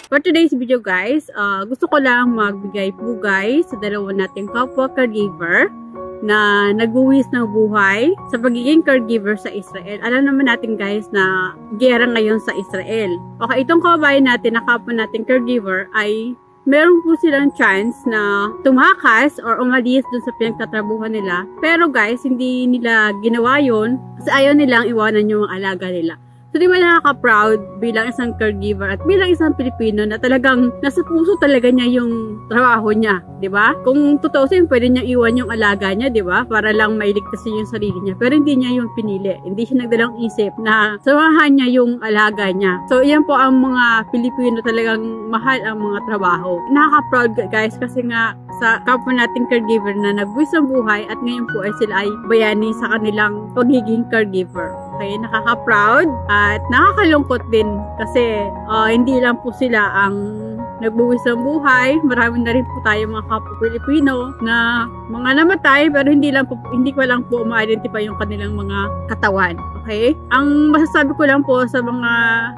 For today's video guys, gusto ko lang magbigay-pugay sa dalawa nating kapwa caregiver na nagbuwis ng buhay sa pagiging caregiver sa Israel. Alam naman natin guys na giyera ngayon sa Israel. Okay, itong kababayan natin na kapwa nating caregiver ay meron po silang chance na tumakas or umalis dun sa pinagtatrabuhan nila. Pero guys, hindi nila ginawa yun kasi ayaw nilang iwanan yung alaga nila. So, di ba nakaka-proud bilang isang caregiver at bilang isang Pilipino na talagang nasa puso talaga niya yung trabaho niya, di ba? Kung tutuusin, pwede niya iwan yung alaga niya, di ba? Para lang mailigtas niya yung sarili niya. Pero hindi niya yung pinili. Hindi siya nagdalang isip na samahan niya yung alaga niya. So, yan po ang mga Pilipino talagang mahal ang mga trabaho. Nakaka-proud guys kasi nga sa kapwa nating caregiver na nagbuwis ng buhay at ngayon po ay sila ay bayani sa kanilang pagiging caregiver. Okay, nakaka-proud at nakakalungkot din kasi hindi lang po sila ang nagbuwis ng buhay. Marami na rin po tayo mga kapwa Pilipino na mga namatay pero hindi ko lang po ma-identify yung kanilang mga katawan. Okay? Ang masasabi ko lang po sa mga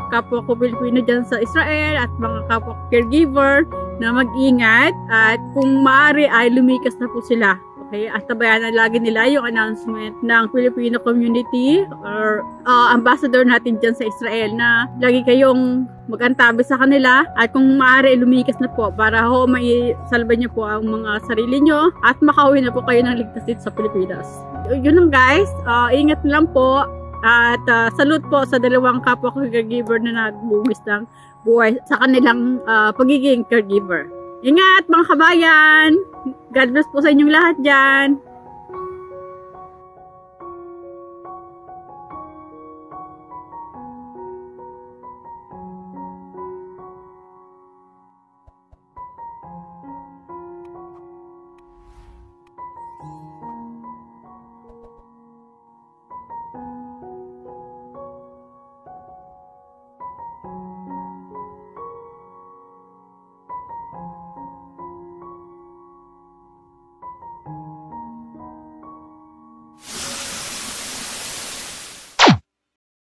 kapwa ko Pilipino dyan sa Israel at mga kapwa caregiver na mag-ingat at kung maaari ay lumikas na po sila. Okay, at tabayanan lagi nila yung announcement ng Filipino community or ambassador natin dyan sa Israel na lagi kayong mag-antabi sa kanila at kung maaari lumikas na po para may salba niyo po ang mga sarili nyo at makauwi na po kayo ng ligtas dito sa Pilipinas. Yun lang guys, ingat lang po at salute po sa dalawang kapwa ko caregiver na nagbuwis ng buhay sa kanilang pagiging caregiver. Ingat mga kabayan! God bless po sa inyong lahat dyan!